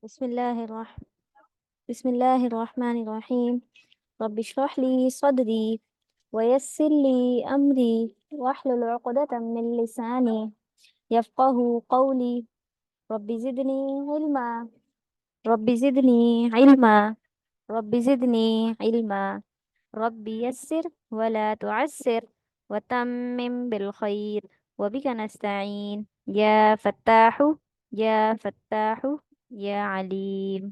بسم الله الرحمن بسم الله الرحمن الرحيم. رب اشرح لي صدري ويسر لي أمري واحلل عقدة من لساني يفقه قولي. رب زدني علما رب زدني علما رب زدني علما. رب يسر ولا تعسر وتمم بالخير وبك نستعين يا فتاح يا فتاح يا عليم.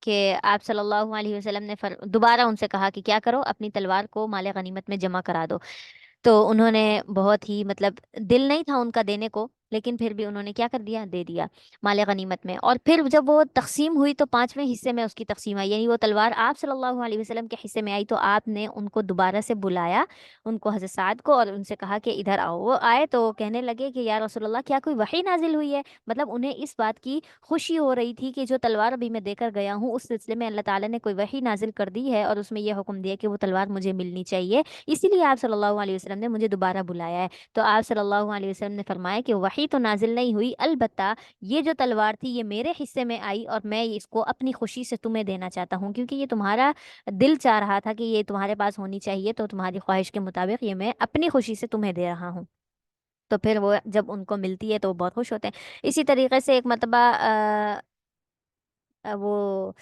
کہ آپ صلی اللہ علیہ وسلم نے دوبارہ ان سے کہا کہ کیا کرو، اپنی تلوار کو مال غنیمت میں جمع کرا دو۔ تو انہوں نے بہت ہی مطلب دل نہیں تھا ان کا دینے کو، لیکن پھر بھی انہوں نے کیا کر دیا، دے دیا مال غنیمت میں۔ اور پھر جب وہ تقسیم ہوئی تو پانچویں حصے میں اس کی تقسیم آئی، یعنی وہ تلوار آپ صلی اللہ علیہ وسلم کے حصے میں آئی تو آپ نے ان کو دوبارہ سے بلایا، ان کو حضرت سعد کو، اور ان سے کہا کہ ادھر آؤ۔ وہ آئے تو کہنے لگے کہ یا رسول اللہ، کیا کوئی وحی نازل ہوئی ہے؟ مطلب انہیں اس بات کی خوشی ہو رہی تھی کہ جو تلوار ابھی میں دے کر گیا ہوں اس سلسلے میں اللہ تعالیٰ نے کوئی وحی نازل کر دی ہے، اور اس میں یہ حکم دیا کہ وہ تلوار مجھے ملنی چاہیے، اسی لیے آپ صلی اللہ علیہ وسلم نے مجھے دوبارہ بلایا ہے۔ تو آپ صلی اللہ علیہ وسلم نے فرمایا کہ وحی تو نازل نہیں ہوئی، البتہ یہ جو تلوار تھی یہ میرے حصے میں آئی، اور میں اس کو اپنی خوشی سے تمہیں دینا چاہتا ہوں، کیونکہ یہ تمہارا دل چاہ رہا تھا کہ یہ تمہارے پاس ہونی چاہیے، تو تمہاری خواہش کے مطابق یہ میں اپنی خوشی سے تمہیں دے رہا ہوں۔ تو پھر وہ جب ان کو ملتی ہے تو وہ بہت خوش ہوتے ہیں۔ اسی طریقے سے ایک مرتبہ وہ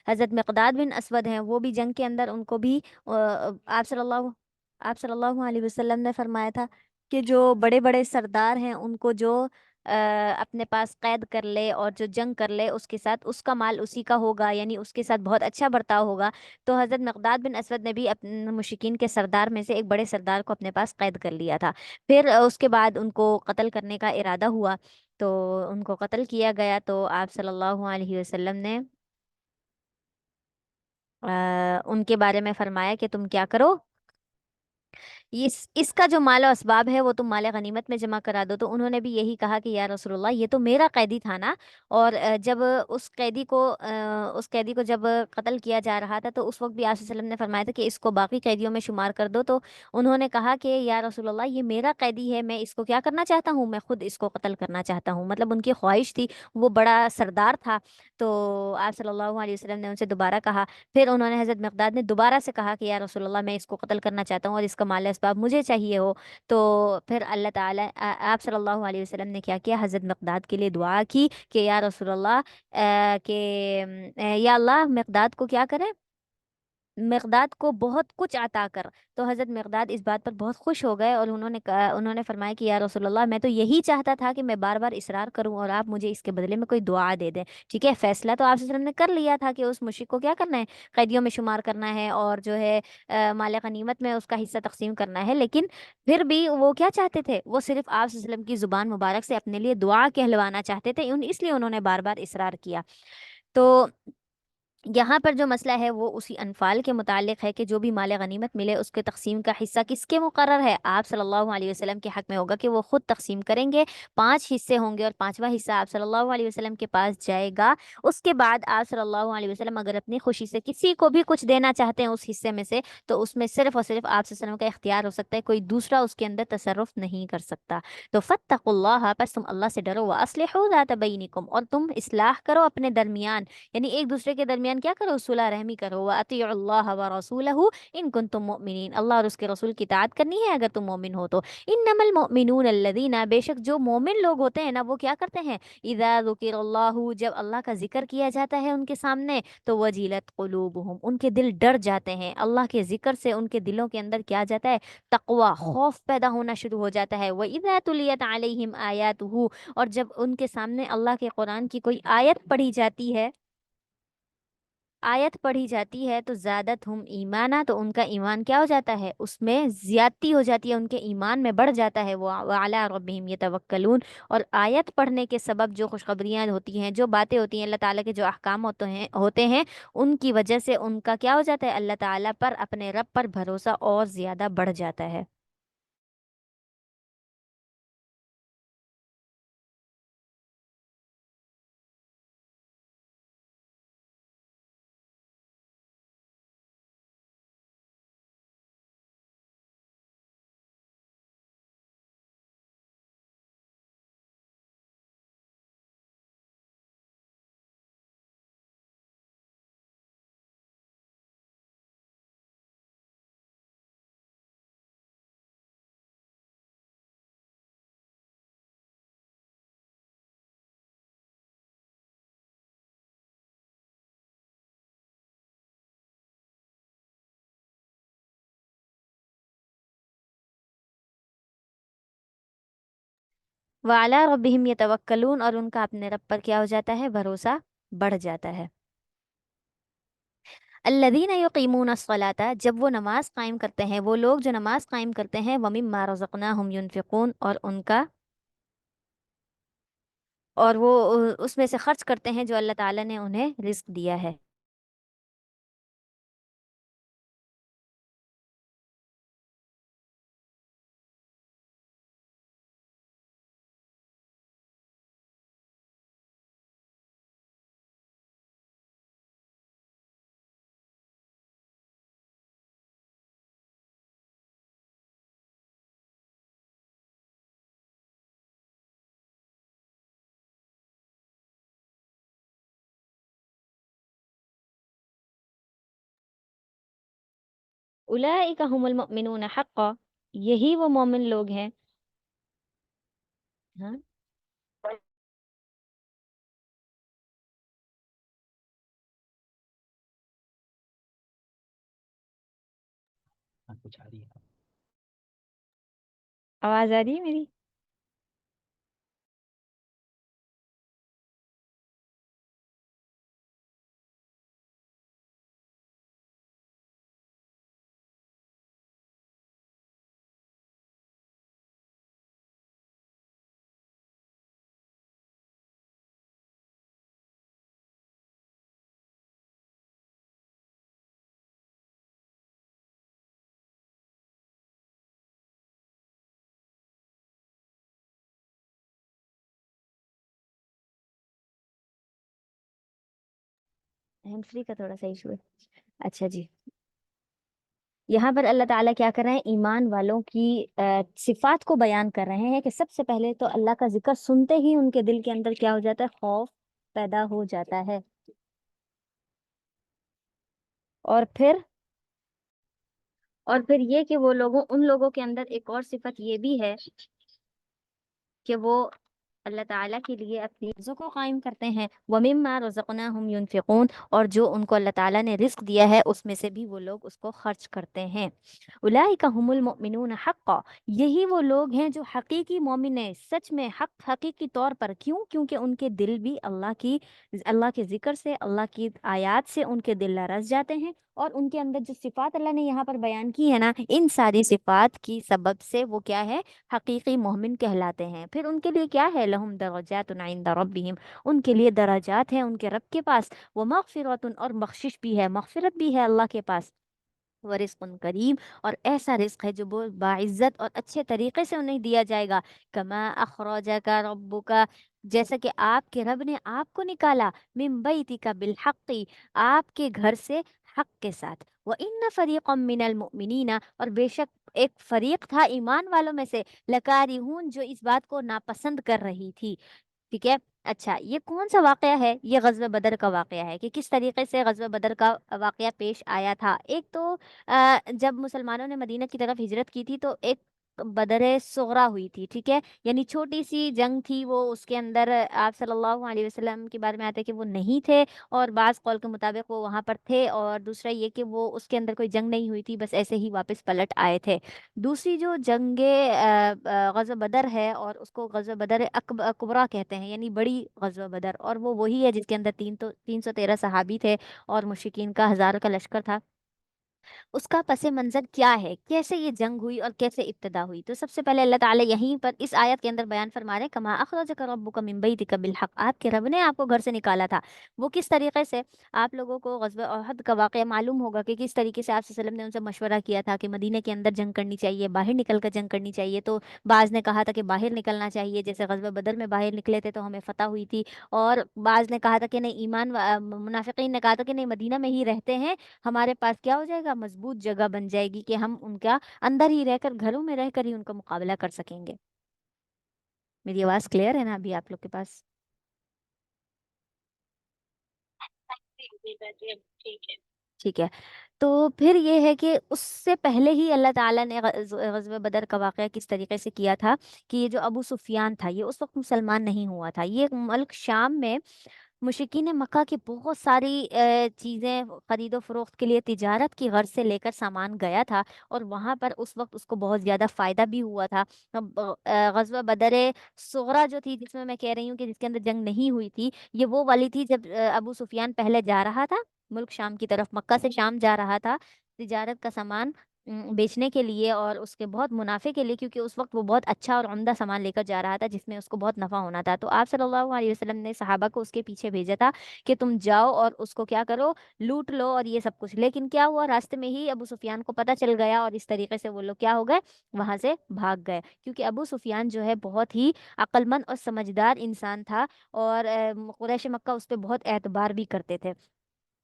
حضرت مقداد بن اسود ہیں، وہ بھی جنگ کے اندر ان کو بھی آپ صلی اللہ علیہ وسلم نے فرمایا تھا کہ جو بڑے بڑے سردار ہیں ان کو جو اپنے پاس قید کر لے اور جو جنگ کر لے اس کے ساتھ اس کا مال اسی کا ہوگا، یعنی اس کے ساتھ بہت اچھا برتاؤ ہوگا۔ تو حضرت مقداد بن اسود نے بھی اپنے مشرکین کے سردار میں سے ایک بڑے سردار کو اپنے پاس قید کر لیا تھا۔ پھر اس کے بعد ان کو قتل کرنے کا ارادہ ہوا، تو ان کو قتل کیا گیا، تو آپ صلی اللہ علیہ وسلم نے ان کے بارے میں فرمایا کہ تم کیا کرو، اس کا جو مال و اسباب ہے وہ تم مال غنیمت میں جمع کرا دو۔ تو انہوں نے بھی یہی کہا کہ یا رسول اللہ، یہ تو میرا قیدی تھا نا، اور جب اس قیدی کو جب قتل کیا جا رہا تھا تو اس وقت بھی آپ صلی اللہ علیہ وسلم نے فرمایا تھا کہ اس کو باقی قیدیوں میں شمار کر دو۔ تو انہوں نے کہا کہ یا رسول اللہ، یہ میرا قیدی ہے، میں اس کو کیا کرنا چاہتا ہوں، میں خود اس کو قتل کرنا چاہتا ہوں۔ مطلب ان کی خواہش تھی، وہ بڑا سردار تھا۔ تو آپ صلی اللہ علیہ وسلم نے ان سے دوبارہ کہا، پھر انہوں نے حضرت مقداد نے دوبارہ سے کہا کہ یا رسول اللہ، میں اس کو قتل کرنا چاہتا ہوں اور اس کا مال اسباب مجھے چاہیے ہو۔ تو پھر اللہ تعالیٰ آپ صلی اللہ علیہ وسلم نے کیا کیا، حضرت مقداد کے لیے دعا کی کہ یا رسول اللہ، یا اللہ مقداد کو کیا کرے، مقداد کو بہت کچھ عطا کر۔ تو حضرت مقداد اس بات پر بہت خوش ہو گئے، اور انہوں نے فرمایا کہ یا رسول اللہ، میں تو یہی چاہتا تھا کہ میں بار بار اصرار کروں اور آپ مجھے اس کے بدلے میں کوئی دعا دے دیں۔ ٹھیک ہے، فیصلہ تو آپ صلی اللہ علیہ وسلم نے کر لیا تھا کہ اس مشرک کو کیا کرنا ہے، قیدیوں میں شمار کرنا ہے، اور جو ہے مال غنیمت میں اس کا حصہ تقسیم کرنا ہے، لیکن پھر بھی وہ کیا چاہتے تھے، وہ صرف آپ صلی اللہ علیہ وسلم کی زبان مبارک سے اپنے لیے دعا کہلوانا چاہتے تھے، اس لیے انہوں نے بار بار اصرار کیا۔ تو یہاں پر جو مسئلہ ہے وہ اسی انفال کے متعلق ہے کہ جو بھی مال غنیمت ملے اس کے تقسیم کا حصہ کس کے مقرر ہے، آپ صلی اللہ علیہ وسلم کے حق میں ہوگا کہ وہ خود تقسیم کریں گے۔ پانچ حصے ہوں گے اور پانچواں حصہ آپ صلی اللہ علیہ وسلم کے پاس جائے گا۔ اس کے بعد آپ صلی اللہ علیہ وسلم اگر اپنی خوشی سے کسی کو بھی کچھ دینا چاہتے ہیں اس حصے میں سے، تو اس میں صرف اور صرف آپ صلی اللہ علیہ وسلم کا اختیار ہو سکتا ہے، کوئی دوسرا اس کے اندر تصرف نہیں کر سکتا۔ تو فاتقوا اللہ، پس تم اللہ سے ڈرو، واصلحوا ذات بینکم، اور تم اصلاح کرو اپنے درمیان، یعنی ایک دوسرے کے درمیان کیا کرو، صلح رحمی کرو۔ وَأَطِيعُوا اللَّهَ وَرَسُولَهُ إِن كُنتُم مُؤْمِنِينَ، اللہ اور اس کے رسول کی اطاعت کرنی ہے اگر تم مومن ہو تو۔ انما المؤمنون الذین، بے شک جو مومن لوگ ہوتے ہیں نا وہ کیا کرتے ہیں، اذا ذکر اللہ، جب اللہ کا ذکر کیا جاتا ہے ان کے سامنے، تو وجلت قلوبہم، ان کے دل ڈر جاتے ہیں، اللہ کے ذکر سے ان کے دلوں کے اندر کیا جاتا ہے، تقوی، خوف پیدا ہونا شروع ہو جاتا ہے۔ وَإِذَا تُلِيَتْ عَلَيْهِمْ آيَاتُهُ، اور جب ان کے سامنے اللہ کے قرآن کی کوئی آیت پڑھی جاتی ہے، آیت پڑھی جاتی ہے، تو زیادت ہم ایمانہ، تو ان کا ایمان کیا ہو جاتا ہے، اس میں زیادتی ہو جاتی ہے، ان کے ایمان میں بڑھ جاتا ہے۔ وہ وعلی ربہم یتوکلون، اور آیت پڑھنے کے سبب جو خوشخبریاں ہوتی ہیں، جو باتیں ہوتی ہیں، اللہ تعالیٰ کے جو احکام ہوتے ہیں ان کی وجہ سے ان کا کیا ہو جاتا ہے، اللہ تعالیٰ پر، اپنے رب پر بھروسہ اور زیادہ بڑھ جاتا ہے۔ وعلی ربہم یتوکلون، اور ان کا اپنے رب پر کیا ہو جاتا ہے، بھروسہ بڑھ جاتا ہے۔ الذین یقیمون الصلاۃ، جب وہ نماز قائم کرتے ہیں، وہ لوگ جو نماز قائم کرتے ہیں، ومما رزقناہم ینفقون، اور ان کا، اور وہ اس میں سے خرچ کرتے ہیں جو اللہ تعالیٰ نے انہیں رزق دیا ہے۔ اولئک هم المؤمنون حقا، یہی وہ مومن لوگ ہیں۔ ہاں، آواز آ رہی ہے میری؟ ہینڈ فری کا تھوڑا سا ایشو ہے۔ اچھا جی، یہاں پر اللہ تعالیٰ کیا کر رہے ہیں؟ ایمان والوں کی صفات کو بیان کر رہے ہیں کہ سب سے پہلے تو اللہ کا ذکر سنتے ہی ان کے دل کے اندر کیا ہو جاتا ہے؟ خوف پیدا ہو جاتا ہے۔ اور پھر یہ کہ وہ لوگوں ان لوگوں کے اندر ایک اور صفت یہ بھی ہے کہ وہ اللہ تعالیٰ کے لیے اپنی رزق کو قائم کرتے ہیں، وَمِمَّا رَزَقْنَاهُمْ يُنْفِقُونَ، اور جو ان کو اللہ تعالیٰ نے رزق دیا ہے اس میں سے بھی وہ لوگ اس کو خرچ کرتے ہیں۔ اولئک هم المؤمنون حقا، یہی وہ لوگ ہیں جو حقیقی مومن ہیں، سچ میں حقیقی طور پر۔ کیوں؟ کیونکہ ان کے دل بھی اللہ کے ذکر سے، اللہ کی آیات سے ان کے دل لرز جاتے ہیں، اور ان کے اندر جو صفات اللہ نے یہاں پر بیان کی ہے نا، ان ساری صفات کی سبب سے وہ کیا ہے؟ حقیقی مومن کہلاتے ہیں۔ پھر ان کے لیے کیا ہے؟ لہم درجات عند ربہم، ان کے لیے درجات ہیں ان کے رب کے پاس، وہ مغفرت، اور بخشش بھی ہے، مغفرت بھی ہے اللہ کے پاس، ورزق کریم، اور ایسا رزق ہے جو بہت باعزت اور اچھے طریقے سے انہیں دیا جائے گا۔ کما اخرجک ربک، جیسا کہ آپ کے رب نے آپ کو نکالا، من بیتک بالحق، آپ کے گھر سے حق کے ساتھ، وَإِنَّ فَرِيقًا مِّنَ الْمُؤْمِنِينَ، اور بے شک ایک فریق تھا ایمان والوں میں سے، لکارہون، جو اس بات کو ناپسند کر رہی تھی۔ ٹھیک ہے، اچھا یہ کون سا واقعہ ہے؟ یہ غزوہ بدر کا واقعہ ہے کہ کس طریقے سے غزوہ بدر کا واقعہ پیش آیا تھا۔ ایک تو جب مسلمانوں نے مدینہ کی طرف ہجرت کی تھی تو ایک بدر صغرا ہوئی تھی، ٹھیک ہے، یعنی چھوٹی سی جنگ تھی وہ، اس کے اندر آپ صلی اللہ علیہ وسلم کے بارے میں آتا ہے کہ وہ نہیں تھے، اور بعض قول کے مطابق وہ وہاں پر تھے، اور دوسرا یہ کہ وہ اس کے اندر کوئی جنگ نہیں ہوئی تھی، بس ایسے ہی واپس پلٹ آئے تھے۔ دوسری جو جنگ غزوہ بدر ہے، اور اس کو غزوہ بدر کبریٰ کہتے ہیں، یعنی بڑی غزوہ بدر، اور وہ وہی ہے جس کے اندر 313 صحابی تھے اور مشرکین کا ہزاروں کا لشکر تھا۔ اس کا پس منظر کیا ہے؟ کیسے یہ جنگ ہوئی اور کیسے ابتدا ہوئی؟ تو سب سے پہلے اللہ تعالیٰ یہیں پر اس آیت کے اندر بیان فرما رہے ہیں، کما اخرجک ربک من بیتک بالحق، آپ کے رب نے آپ کو گھر سے نکالا تھا۔ وہ کس طریقے سے؟ آپ لوگوں کو غزوہ احد کا واقعہ معلوم ہوگا کہ کس طریقے سے آپ صلی اللہ علیہ وسلم نے ان سے مشورہ کیا تھا کہ مدینہ کے اندر جنگ کرنی چاہیے، باہر نکل کر جنگ کرنی چاہیے۔ تو بعض نے کہا تھا کہ باہر نکلنا چاہیے، جیسے غزوہ بدر میں باہر نکلے تھے تو ہمیں فتح ہوئی تھی، اور بعض نے کہا تھا کہ نہیں، منافقین نے کہا تھا کہ نہیں، مدینہ میں ہی رہتے ہیں، ہمارے پاس کیا ہو جائے گا؟ مضبوط جگہ بن جائے گی کہ ہم ان کا اندر ہی رہ کر، گھروں میں رہ کر ہی ان کا مقابلہ کر سکیں گے۔ میری آواز کلیئر ہے نا ابھی آپ لوگ کے پاس؟ ٹھیک ہے، تو پھر یہ ہے کہ اس سے پہلے ہی اللہ تعالیٰ نے غزوہ بدر کا واقعہ کس طریقے سے کیا تھا کہ یہ جو ابو سفیان تھا، یہ اس وقت مسلمان نہیں ہوا تھا، یہ ملک شام میں مشرکین مکہ کی بہت ساری چیزیں خرید و فروخت کے لیے تجارت کی غرض سے لے کر سامان گیا تھا، اور وہاں پر اس وقت اس کو بہت زیادہ فائدہ بھی ہوا تھا۔ اب غزوہ بدر صغرا جو تھی، جس میں کہہ رہی ہوں کہ جس کے اندر جنگ نہیں ہوئی تھی، یہ وہ والی تھی جب ابو سفیان پہلے جا رہا تھا ملک شام کی طرف، مکہ سے شام جا رہا تھا تجارت کا سامان بیچنے کے لیے اور اس کے بہت منافع کے لیے، کیونکہ اس وقت وہ بہت اچھا اور عمدہ سامان لے کر جا رہا تھا جس میں اس کو بہت نفع ہونا تھا۔ تو آپ صلی اللہ علیہ وسلم نے صحابہ کو اس کے پیچھے بھیجا تھا کہ تم جاؤ اور اس کو کیا کرو، لوٹ لو اور یہ سب کچھ۔ لیکن کیا ہوا، راستے میں ہی ابو سفیان کو پتہ چل گیا اور اس طریقے سے وہ لوگ کیا ہو گئے، وہاں سے بھاگ گئے، کیونکہ ابو سفیان جو ہے بہت ہی عقل مند اور سمجھدار انسان تھا، اور قریش مکہ اس پہ بہت اعتبار بھی کرتے تھے۔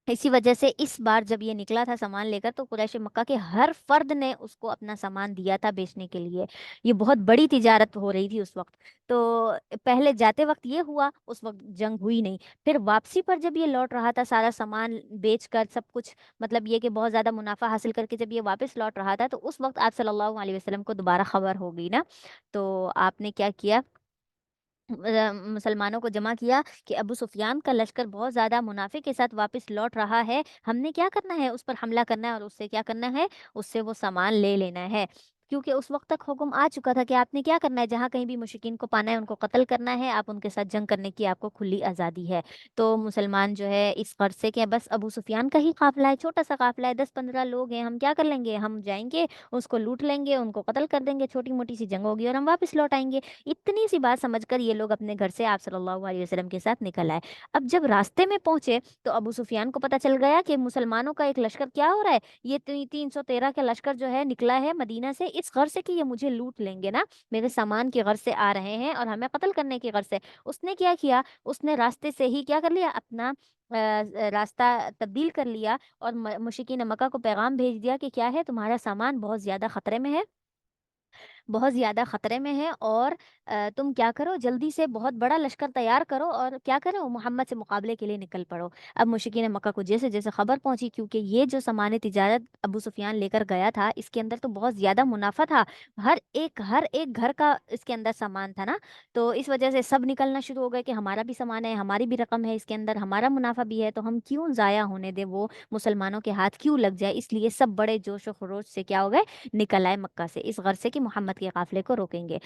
اسی وجہ سے اس بار جب یہ نکلا تھا سامان لے کر، تو قریش مکہ کے ہر فرد نے اس کو اپنا سامان دیا تھا بیچنے کے لیے۔ یہ بہت بڑی تجارت ہو رہی تھی اس وقت۔ تو پہلے جاتے وقت یہ ہوا، اس وقت جنگ ہوئی نہیں۔ پھر واپسی پر جب یہ لوٹ رہا تھا سارا سامان بیچ کر سب کچھ، مطلب یہ کہ بہت زیادہ منافع حاصل کر کے جب یہ واپس لوٹ رہا تھا، تو اس وقت آپ صلی اللہ علیہ وسلم کو دوبارہ خبر ہو گئی نا۔ تو آپ نے کیا کیا، مسلمانوں کو جمع کیا کہ ابو سفیان کا لشکر بہت زیادہ منافع کے ساتھ واپس لوٹ رہا ہے، ہم نے کیا کرنا ہے، اس پر حملہ کرنا ہے اور اس سے کیا کرنا ہے، اس سے وہ سامان لے لینا ہے۔ کیونکہ اس وقت تک حکم آ چکا تھا کہ آپ نے کیا کرنا ہے، جہاں کہیں بھی مشرکین کو پانا ہے ان کو قتل کرنا ہے، آپ ان کے ساتھ جنگ کرنے کی آپ کو کھلی آزادی ہے۔ تو مسلمان جو ہے اس غرض سے کہ بس ابو سفیان کا ہی قافلہ ہے، چھوٹا سا قافلہ ہے، 10-15 لوگ ہیں، ہم کیا کر لیں گے، ہم جائیں گے اس کو لوٹ لیں گے، ان کو قتل کر دیں گے، چھوٹی موٹی سی جنگ ہوگی اور ہم واپس لوٹ آئیں گے۔ اتنی سی بات سمجھ کر یہ لوگ اپنے گھر سے آپ صلی اللہ علیہ وسلم کے ساتھ نکل آئے۔ اب جب راستے میں پہنچے تو ابو سفیان کو پتہ چل گیا کہ مسلمانوں کا ایک لشکر کیا ہو رہا ہے، یہ 313 کا لشکر جو ہے نکلا ہے مدینہ سے اس غرض سے کہ یہ مجھے لوٹ لیں گے نا، میرے سامان کی غرض سے آ رہے ہیں اور ہمیں قتل کرنے کی غرض سے۔ اس نے کیا کیا، اس نے راستے سے ہی کیا کر لیا، اپنا راستہ تبدیل کر لیا اور مشرکین مکہ کو پیغام بھیج دیا کہ کیا ہے، تمہارا سامان بہت زیادہ خطرے میں ہے، بہت زیادہ خطرے میں ہے، اور تم کیا کرو، جلدی سے بہت بڑا لشکر تیار کرو اور کیا کرو، محمد سے مقابلے کے لیے نکل پڑو۔ اب مشرکین مکہ کو جیسے جیسے خبر پہنچی، کیونکہ یہ جو سامان تجارت ابو سفیان لے کر گیا تھا اس کے اندر تو بہت زیادہ منافع تھا، ہر ایک گھر کا اس کے اندر سامان تھا نا، تو اس وجہ سے سب نکلنا شروع ہو گئے کہ ہمارا بھی سامان ہے، ہماری بھی رقم ہے اس کے اندر، ہمارا منافع بھی ہے، تو ہم کیوں ضائع ہونے دیں، وہ مسلمانوں کے ہاتھ کیوں لگ جائے، اس لیے سب بڑے جوش و خروش سے کیا ہو گئے، نکل آئے مکہ سے اس غرض سے کہ محمد کے قافلے کو روکیں گے۔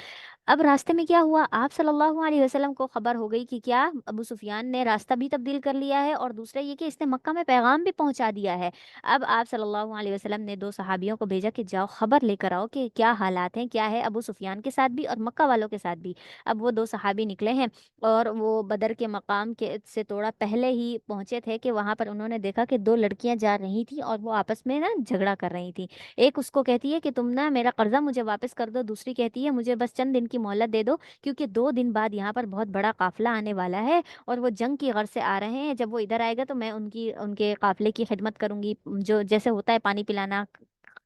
اب راستے میں کیا ہوا، آپ صلی اللہ علیہ وسلم کو خبر ہو گئی کہ کیا ابو سفیان نے راستہ بھی تبدیل کر لیا ہے، اور دوسرا یہ کہ اس نے مکہ میں پیغام بھی پہنچا دیا ہے۔ اب آپ صلی اللہ علیہ وسلم نے 2 صحابیوں کو بھیجا کہ جاؤ خبر لے کر آؤ کہ کیا حالات ہیں، کیا ہے ابو سفیان کے ساتھ بھی اور مکہ والوں کے ساتھ بھی۔ اب وہ 2 صحابی نکلے ہیں اور وہ بدر کے مقام کے سے تھوڑا پہلے ہی پہنچے تھے کہ وہاں پر انہوں نے دیکھا کہ 2 لڑکیاں جا رہی تھیں اور وہ آپس میں نا جھگڑا کر رہی تھیں۔ ایک اس کو کہتی ہے کہ تم نا میرا قرضہ مجھے واپس کر دو، دوسری کہتی ہے مجھے بس چند دن کی مہلت دے دو، کیونکہ 2 دن بعد یہاں پر بہت بڑا قافلہ آنے والا ہے اور وہ جنگ کی غرض سے آ رہے ہیں، جب وہ ادھر آئے گا تو میں ان کے قافلے کی خدمت کروں گی، جو جیسے ہوتا ہے پانی پلانا،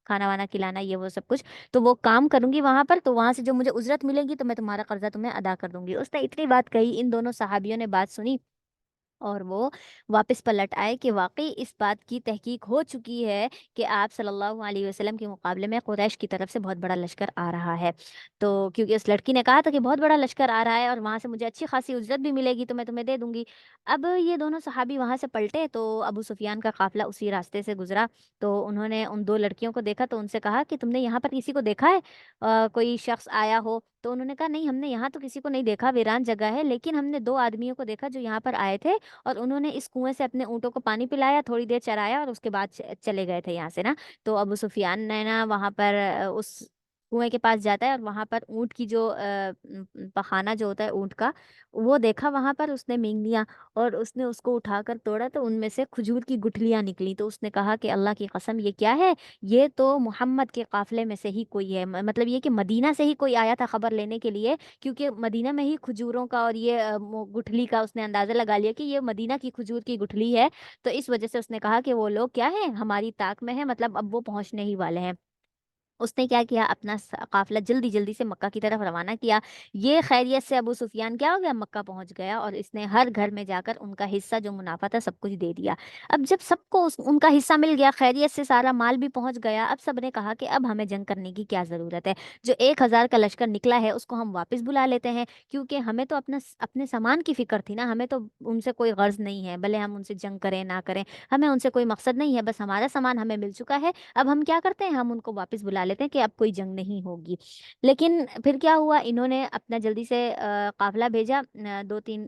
کھانا وانا کھلانا، یہ وہ سب کچھ، تو وہ کام کروں گی وہاں پر، تو وہاں سے جو مجھے اجرت ملے گی تو میں تمہارا قرضہ تمہیں ادا کر دوں گی۔ اس نے اتنی بات کہی، ان دونوں صحابیوں نے بات سنی اور وہ واپس پلٹ آئے کہ واقعی اس بات کی تحقیق ہو چکی ہے کہ آپ صلی اللہ علیہ وسلم کے مقابلے میں قریش کی طرف سے بہت بڑا لشکر آ رہا ہے۔ تو کیونکہ اس لڑکی نے کہا تھا کہ بہت بڑا لشکر آ رہا ہے اور وہاں سے مجھے اچھی خاصی اجرت بھی ملے گی تو میں تمہیں دے دوں گی۔ اب یہ دونوں صحابی وہاں سے پلٹے تو ابو سفیان کا قافلہ اسی راستے سے گزرا، تو انہوں نے ان 2 لڑکیوں کو دیکھا تو ان سے کہا کہ تم نے یہاں پر کسی کو دیکھا ہے، کوئی شخص آیا ہو؟ تو انہوں نے کہا نہیں، ہم نے یہاں تو کسی کو نہیں دیکھا، ویران جگہ ہے، لیکن ہم نے 2 آدمیوں کو دیکھا جو یہاں پر آئے تھے اور انہوں نے اس کنویں سے اپنے اونٹوں کو پانی پلایا، تھوڑی دیر چرایا اور اس کے بعد چلے گئے تھے یہاں سے نا۔ تو ابو سفیان نے نا وہاں پر اس کنویں کے پاس جاتا ہے اور وہاں پر اونٹ کی جو پخانہ جو ہوتا ہے اونٹ کا، وہ دیکھا وہاں پر، اس نے مینگ لیا اور اس نے اس کو اٹھا کر توڑا تو ان میں سے کھجور کی گٹھلیاں نکلی، تو اس نے کہا کہ اللہ کی قسم یہ کیا ہے، یہ تو محمد کے قافلے میں سے ہی کوئی ہے، مطلب یہ کہ مدینہ سے ہی کوئی آیا تھا خبر لینے کے لیے، کیونکہ مدینہ میں ہی کھجوروں کا اور یہ گٹھلی کا اس نے اندازہ لگا لیا کہ یہ مدینہ کی کھجور کی گٹھلی ہے، تو اس وجہ سے اس نے کہا کہ وہ لوگ کیا ہے، ہماری طاق میں ہے، مطلب اب وہ پہنچنے ہی والے ہیں۔ اس نے کیا کیا، اپنا قافلہ جلدی جلدی سے مکہ کی طرف روانہ کیا۔ یہ خیریت سے ابو سفیان کیا ہو گیا، مکہ پہنچ گیا اور اس نے ہر گھر میں جا کر ان کا حصہ جو منافع تھا سب کچھ دے دیا۔ اب جب سب کو ان کا حصہ مل گیا، خیریت سے سارا مال بھی پہنچ گیا، اب سب نے کہا کہ اب ہمیں جنگ کرنے کی کیا ضرورت ہے، جو 1,000 کا لشکر نکلا ہے اس کو ہم واپس بلا لیتے ہیں، کیونکہ ہمیں تو اپنے سامان کی فکر تھی نا، ہمیں تو ان سے کوئی غرض نہیں ہے، بھلے ہم ان سے جنگ کریں نہ کریں، ہمیں ان سے کوئی مقصد نہیں ہے، بس ہمارا سامان ہمیں مل چکا ہے، اب ہم کیا کرتے ہیں، ہم ان کو واپس بلا لیتے ہیں کہ اب کوئی جنگ نہیں ہوگی۔ لیکن پھر کیا ہوا، انہوں نے اپنا جلدی سے قافلہ بھیجا، 2-3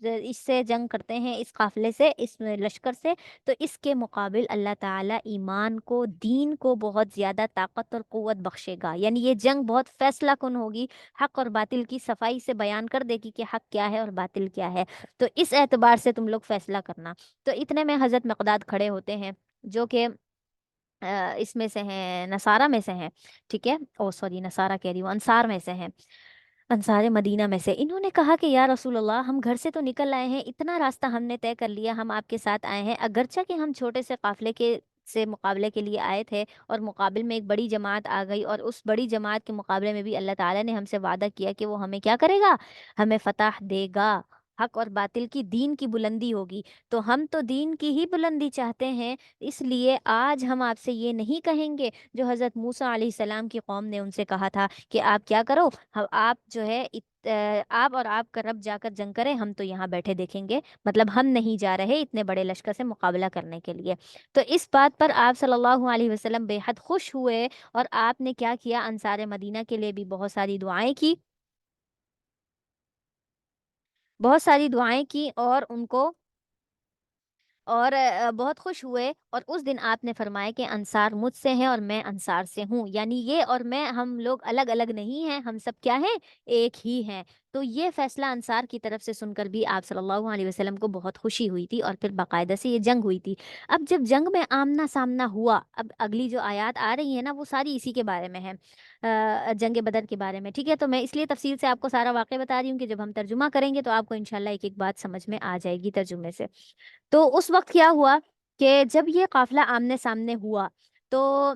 اس سے جنگ کرتے ہیں، اس قافلے سے، اس لشکر سے، تو اس کے مقابل اللہ تعالیٰ ایمان کو، دین کو بہت زیادہ طاقت اور قوت بخشے گا، یعنی یہ جنگ بہت فیصلہ کن ہوگی، حق اور باطل کی صفائی سے بیان کر دے گی کہ حق کیا ہے اور باطل کیا ہے، تو اس اعتبار سے تم لوگ فیصلہ کرنا۔ تو اتنے میں حضرت مقداد کھڑے ہوتے ہیں، جو کہ اس میں سے ہیں، نصارہ میں سے ہیں، ٹھیک ہے، او سوری نصارہ کہہ رہی ہوں، انصار میں سے ہیں، انصار مدینہ میں سے۔ انہوں نے کہا کہ یا رسول اللہ، ہم گھر سے تو نکل آئے ہیں، اتنا راستہ ہم نے طے کر لیا، ہم آپ کے ساتھ آئے ہیں، اگرچہ کہ ہم چھوٹے سے قافلے کے سے مقابلے کے لیے آئے تھے، اور مقابل میں ایک بڑی جماعت آ گئی، اور اس بڑی جماعت کے مقابلے میں بھی اللہ تعالیٰ نے ہم سے وعدہ کیا کہ وہ ہمیں کیا کرے گا، ہمیں فتح دے گا، حق اور باطل کی، دین کی بلندی ہوگی، تو ہم تو دین کی ہی بلندی چاہتے ہیں، اس لیے آج ہم آپ سے یہ نہیں کہیں گے جو حضرت موسیٰ علیہ السلام کی قوم نے ان سے کہا تھا کہ آپ کیا کرو، آپ جو ہے آپ اور آپ کا رب جا کر جنگ کرے، ہم تو یہاں بیٹھے دیکھیں گے، مطلب ہم نہیں جا رہے اتنے بڑے لشکر سے مقابلہ کرنے کے لیے۔ تو اس بات پر آپ صلی اللہ علیہ وسلم بے حد خوش ہوئے، اور آپ نے کیا کیا، انصار مدینہ کے لیے بھی بہت ساری دعائیں کی، بہت ساری دعائیں کی، اور ان کو، اور بہت خوش ہوئے، اور اس دن آپ نے فرمایا کہ انصار مجھ سے ہیں اور میں انصار سے ہوں، یعنی یہ اور میں، ہم لوگ الگ الگ نہیں ہیں، ہم سب کیا ہیں، ایک ہی ہیں۔ تو یہ فیصلہ انصار کی طرف سے سن کر بھی آپ صلی اللہ علیہ وسلم کو بہت خوشی ہوئی تھی، اور پھر باقاعدہ سے یہ جنگ ہوئی تھی۔ اب جب جنگ میں آمنا سامنا ہوا، اب اگلی جو آیات آ رہی ہیں نا، وہ ساری اسی کے بارے میں ہے، جنگ بدر کے بارے میں، ٹھیک ہے، تو میں اس لیے تفصیل سے آپ کو سارا واقعہ بتا رہی ہوں کہ جب ہم ترجمہ کریں گے تو آپ کو انشاءاللہ ایک ایک بات سمجھ میں آ جائے گی ترجمے سے۔ تو اس وقت کیا ہوا کہ جب یہ قافلہ آمنے سامنے ہوا، تو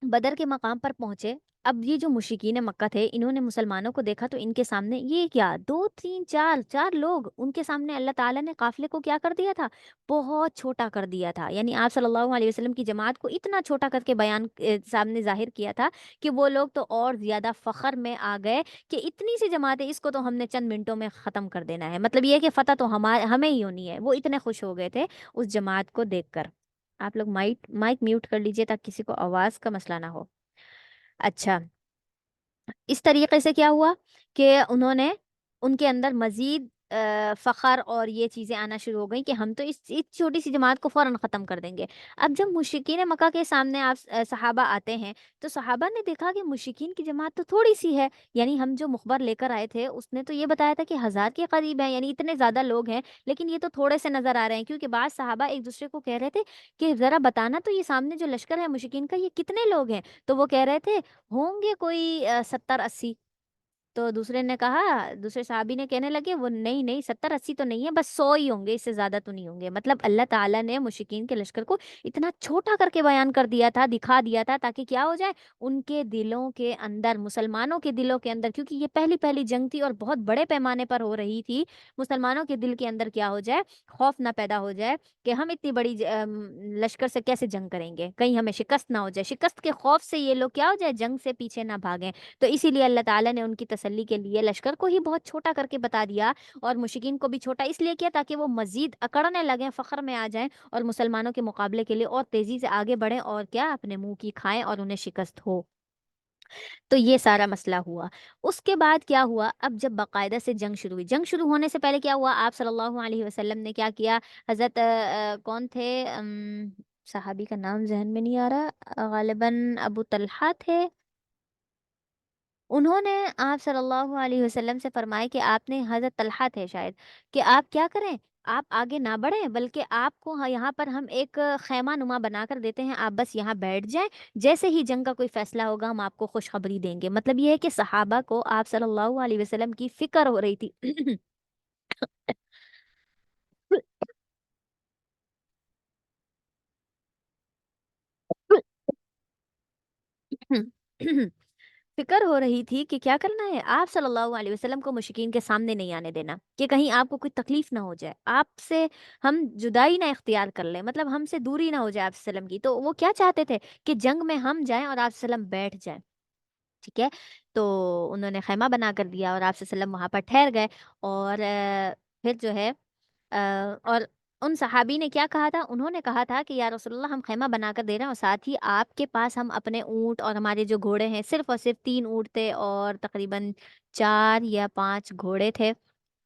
بدر کے مقام پر پہنچے۔ اب یہ جو مشرکین مکہ تھے، انہوں نے مسلمانوں کو دیکھا، تو ان کے سامنے یہ کیا، دو تین چار چار لوگ، ان کے سامنے اللہ تعالیٰ نے قافلے کو کیا کر دیا تھا، بہت چھوٹا کر دیا تھا، یعنی آپ صلی اللہ علیہ وسلم کی جماعت کو اتنا چھوٹا کر کے بیان سامنے ظاہر کیا تھا کہ وہ لوگ تو اور زیادہ فخر میں آ گئے کہ اتنی سی جماعت ہے، اس کو تو ہم نے چند منٹوں میں ختم کر دینا ہے، مطلب یہ ہے کہ فتح تو ہمیں ہی ہونی ہے، وہ اتنے خوش ہو گئے تھے اس جماعت کو دیکھ کر۔ آپ لوگ مائک میوٹ کر لیجئے تاکہ کسی کو آواز کا مسئلہ نہ ہو۔ اچھا، اس طریقے سے کیا ہوا کہ انہوں نے، ان کے اندر مزید فخر اور یہ چیزیں آنا شروع ہو گئیں کہ ہم تو اس چھوٹی سی جماعت کو فوراً ختم کر دیں گے۔ اب جب مشرکین مکہ کے سامنے آپ صحابہ آتے ہیں، تو صحابہ نے دیکھا کہ مشرکین کی جماعت تو تھوڑی سی ہے، یعنی ہم جو مخبر لے کر آئے تھے اس نے تو یہ بتایا تھا کہ 1000 کے قریب ہیں، یعنی اتنے زیادہ لوگ ہیں، لیکن یہ تو تھوڑے سے نظر آ رہے ہیں، کیونکہ بعض صحابہ ایک دوسرے کو کہہ رہے تھے کہ ذرا بتانا تو یہ سامنے جو لشکر ہے مشرکین کا، یہ کتنے لوگ ہیں، تو وہ کہہ رہے تھے ہوں گے کوئی 70-80۔ تو دوسرے نے کہا، دوسرے صحابی نے کہنے لگے، وہ نہیں نہیں، 70-80 تو نہیں ہے، بس 100 ہی ہوں گے، اس سے زیادہ تو نہیں ہوں گے۔ مطلب اللہ تعالیٰ نے مشرکین کے لشکر کو اتنا چھوٹا کر کے بیان کر دیا تھا، دکھا دیا تھا، تاکہ کیا ہو جائے، ان کے دلوں کے اندر، مسلمانوں کے دلوں کے اندر، کیونکہ یہ پہلی پہلی جنگ تھی اور بہت بڑے پیمانے پر ہو رہی تھی، مسلمانوں کے دل کے اندر کیا ہو جائے، خوف نہ پیدا ہو جائے کہ ہم اتنی بڑی لشکر سے کیسے جنگ کریں گے، کہیں ہمیں شکست نہ ہو جائے، شکست کے خوف سے یہ لوگ کیا ہو جائے، جنگ سے پیچھے نہ بھاگیں۔ تو اسی لیے اللہ تعالیٰ نے ان کی تسلی کے لیے لشکر کو ہی بہت چھوٹا کر کے بتا دیا، اور مشرکین کو بھی چھوٹا اس لیے کیا تاکہ وہ مزید اکڑنے لگیں، فخر میں آ جائیں، اور مسلمانوں کے مقابلے کے لیے اور تیزی سے آگے بڑھیں، اور کیا اپنے منہ کی کھائیں اور انہیں شکست ہو۔ تو یہ سارا مسئلہ ہوا۔ اس کے بعد کیا ہوا، اب جب باقاعدہ سے جنگ شروع ہوئی، جنگ شروع ہونے سے پہلے کیا ہوا، آپ صلی اللہ علیہ وسلم نے کیا کیا، حضرت کون تھے، صحابی کا نام ذہن میں نہیں آ رہا، غالباً ابو طلحہ تھے، انہوں نے آپ صلی اللہ علیہ وسلم سے فرمایا کہ آپ نے، حضرت طلحہ تھے شاید، کہ آپ کیا کریں، آپ آگے نہ بڑھیں، بلکہ آپ کو یہاں پر ہم ایک خیمہ نما بنا کر دیتے ہیں، آپ بس یہاں بیٹھ جائیں، جیسے ہی جنگ کا کوئی فیصلہ ہوگا ہم آپ کو خوشخبری دیں گے۔ مطلب یہ ہے کہ صحابہ کو آپ صلی اللہ علیہ وسلم کی فکر ہو رہی تھی۔ فکر ہو رہی تھی کہ کیا کرنا ہے، آپ صلی اللہ علیہ وسلم کو مشرکین کے سامنے نہیں آنے دینا، کہ کہیں آپ کو کوئی تکلیف نہ ہو جائے، آپ سے ہم جدائی نہ اختیار کر لیں، مطلب ہم سے دوری نہ ہو جائے آپ صلی اللہ علیہ وسلم کی۔ تو وہ کیا چاہتے تھے کہ جنگ میں ہم جائیں اور آپ صلی اللہ علیہ وسلم بیٹھ جائیں، ٹھیک ہے۔ تو انہوں نے خیمہ بنا کر دیا، اور آپ صلی اللہ علیہ وسلم وہاں پر ٹھہر گئے، اور پھر جو ہے اور ان صحابی نے کیا کہا تھا، انہوں نے کہا تھا کہ یا رسول اللہ، ہم خیمہ بنا کر دے رہے ہیں، اور ساتھ ہی آپ کے پاس ہم اپنے اونٹ اور ہمارے جو گھوڑے ہیں، صرف اور صرف 3 اونٹ تھے اور تقریباً 4 یا 5 گھوڑے تھے،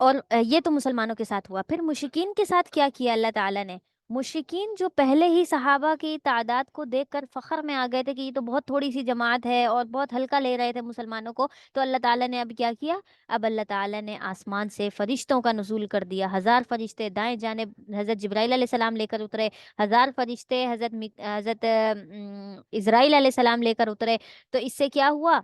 اور یہ تو مسلمانوں کے ساتھ ہوا، پھر مشرکین کے ساتھ کیا کیا اللہ تعالیٰ نے؟ مشرکین جو پہلے ہی صحابہ کی تعداد کو دیکھ کر فخر میں آ گئے تھے کہ یہ تو بہت تھوڑی سی جماعت ہے اور بہت ہلکا لے رہے تھے مسلمانوں کو، تو اللہ تعالیٰ نے اب کیا کیا؟ اب اللہ تعالیٰ نے آسمان سے فرشتوں کا نزول کر دیا، 1000 فرشتے دائیں جانب حضرت جبرائیل علیہ السلام لے کر اترے، 1000 فرشتے حضرت اسرائیل علیہ السلام لے کر اترے، تو اس سے کیا ہوا؟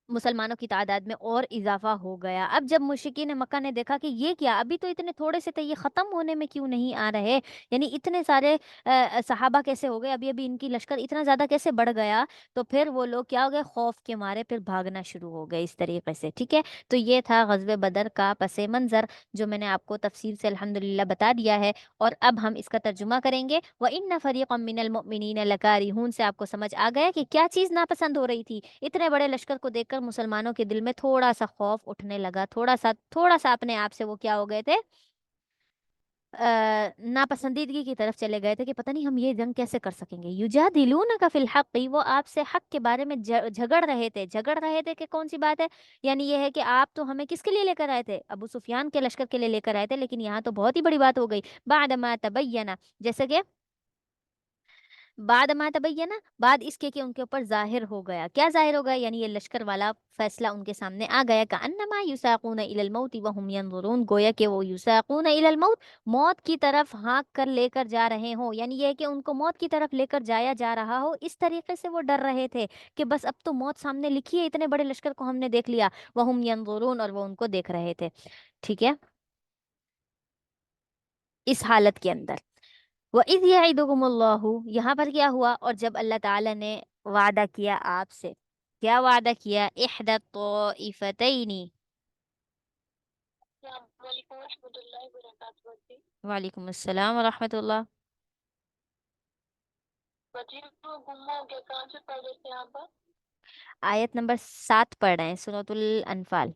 مسلمانوں کی تعداد میں اور اضافہ ہو گیا۔ اب جب مشرکین مکہ نے دیکھا کہ یہ کیا، ابھی تو اتنے تھوڑے سے تھے، یہ ختم ہونے میں کیوں نہیں آ رہے، یعنی اتنے سارے صحابہ کیسے ہو گئے، ابھی ابھی ان کی لشکر اتنا زیادہ کیسے بڑھ گیا، تو پھر وہ لوگ کیا ہو گئے، خوف کے مارے پھر بھاگنا شروع ہو گئے اس طریقے سے، ٹھیک ہے۔ تو یہ تھا غزوہ بدر کا پس منظر، جو میں نے آپ کو تفصیل سے الحمدللہ بتا دیا ہے، اور اب ہم اس کا ترجمہ کریں گے۔ وَإِنَّ فَرِيقًا مِّنَ الْمُؤْمِنِينَ لَكَارِهُونَ سے آپ کو سمجھ آ گیا کہ کیا چیز ناپسند ہو رہی تھی؟ اتنے بڑے لشکر کو دیکھ کر مسلمانوں کے دل میں تھوڑا سا خوف اٹھنے لگا، تھوڑا سا اپنے آپ سے وہ کیا ہو گئے تھے، ناپسندیدگی کی طرف چلے گئے تھے کہ پتہ نہیں ہم یہ جنگ کیسے کر سکیں گے۔ یجادلونک فی الحق، وہ آپ سے حق کے بارے میں جھگڑ رہے تھے کہ کون سی بات ہے، یعنی یہ ہے کہ آپ تو ہمیں کس کے لیے لے کر آئے تھے، ابو سفیان کے لشکر کے لیے لے کر آئے تھے، لیکن یہاں تو بہت ہی بڑی بات ہو گئی، بعد ما تبین، جیسے کہ بعد ما تبینہ، بعد اس کے کہ ان کے اوپر ظاہر ہو گیا، کیا ظاہر ہو گیا، یعنی یہ لشکر والا فیصلہ ان کے سامنے آ گیا، کأنما یساقون الی الموت وهم ينظرون، گویا کہ وہ یساقون الی الموت، موت کی طرف ہانک کر لے کر جا رہے ہوں، یعنی یہ ہے کہ ان کو موت کی طرف لے کر جایا جا رہا ہو، اس طریقے سے وہ ڈر رہے تھے کہ بس اب تو موت سامنے لکھی ہے، اتنے بڑے لشکر کو ہم نے دیکھ لیا، وهم ينظرون، اور وہ ان کو دیکھ رہے تھے، ٹھیک ہے، اس حالت کے اندر۔ وَإِذْ يَعِدُكُمُ اللَّهُ، یہاں پر کیا ہوا، اور جب اللہ تعالیٰ نے وعدہ کیا آپ سے، کیا وعدہ کیا، احدى الطائفتین، السلام علیکم ورحمۃ اللہ وبرکاتہ۔ وعلیکم السلام ورحمۃ اللہ۔ آیت نمبر 7 پڑھ رہے ہیں، سورۃ الانفال۔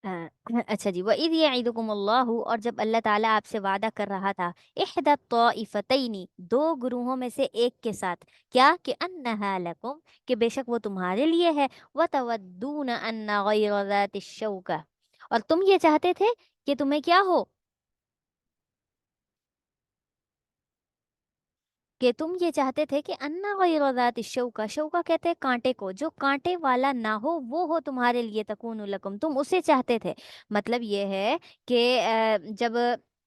اچھا جی، وَإِذْ يَعِدُكُمُ اللَّهُ، اور جب اللہ تعالیٰ آپ سے وعدہ کر رہا تھا، احدى الطائفتین، دو گروہوں میں سے ایک کے ساتھ، کیا کہ انہا لکم، کہ بے شک وہ تمہارے لیے ہے، وتودون ان غیر ذات الشوکہ، اور تم یہ چاہتے تھے کہ تمہیں کیا ہو، کہ تم یہ چاہتے تھے کہ انا غیر ذات الشوکہ، شوکہ کہتے ہیں کانٹے کو، جو کانٹے والا نہ ہو وہ ہو تمہارے لیے، تکون لکم، تم اسے چاہتے تھے، مطلب یہ ہے کہ جب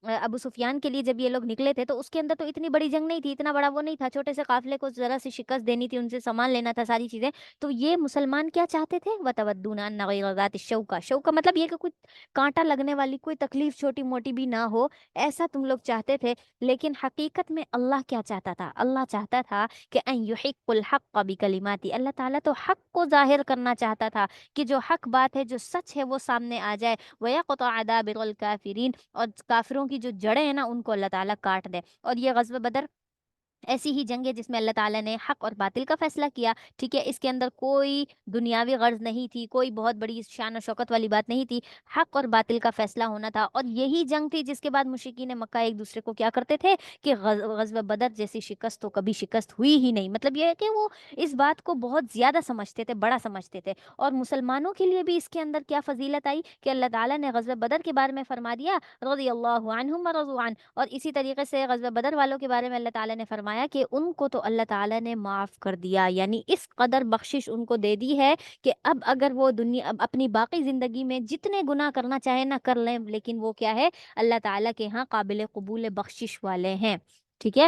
ابو سفیان کے لیے جب یہ لوگ نکلے تھے تو اس کے اندر تو اتنی بڑی جنگ نہیں تھی، اتنا بڑا وہ نہیں تھا، چھوٹے سے قافلے کو ذرا سی شکست دینی تھی، ان سے سامان لینا تھا، ساری چیزیں، تو یہ مسلمان کیا چاہتے تھے، وتودون ان غیر ذات الشوکہ، شوکہ مطلب یہ کہ کوئی کانٹا لگنے والی کوئی تکلیف چھوٹی موٹی بھی نہ ہو، ایسا تم لوگ چاہتے تھے، لیکن حقیقت میں اللہ کیا چاہتا تھا، اللہ چاہتا تھا کہ ان یحق الحق بکلماتی، اللہ تعالیٰ تو حق کو ظاہر کرنا چاہتا تھا کہ جو حق بات ہے، جو سچ ہے، وہ سامنے آ جائے، ویقطع دابر الکافرین، اور کافروں کی جو جڑیں ہیں نا ان کو اللہ تعالیٰ کاٹ دے، اور یہ غزوہ بدر ایسی ہی جنگ ہے جس میں اللہ تعالیٰ نے حق اور باطل کا فیصلہ کیا، ٹھیک ہے، اس کے اندر کوئی دنیاوی غرض نہیں تھی، کوئی بہت بڑی شان و شوکت والی بات نہیں تھی، حق اور باطل کا فیصلہ ہونا تھا، اور یہی جنگ تھی جس کے بعد مشرکین مکہ ایک دوسرے کو کیا کرتے تھے کہ غزوہ بدر جیسی شکست تو کبھی شکست ہوئی ہی نہیں، مطلب یہ ہے کہ وہ اس بات کو بہت زیادہ سمجھتے تھے، بڑا سمجھتے تھے، اور مسلمانوں کے لیے بھی اس کے اندر کیا فضیلت آئی کہ اللہ تعالیٰ نے غزوہ بدر کے بارے میں فرما دیا، رضی اللہ عنہم ورضوا عنہ، اور اسی طریقے سے غزوہ بدر والوں کے بارے میں اللہ تعالیٰ نے فرمایا کہ ان کو تو اللہ تعالیٰ نے معاف کر دیا، یعنی اس قدر بخشش ان کو دے دی ہے کہ اب اگر وہ دنیا اب اپنی باقی زندگی میں جتنے گناہ کرنا چاہے نہ کر لیں، لیکن وہ کیا ہے، اللہ تعالیٰ کے ہاں قابل قبول بخشش والے ہیں، ٹھیک ہے۔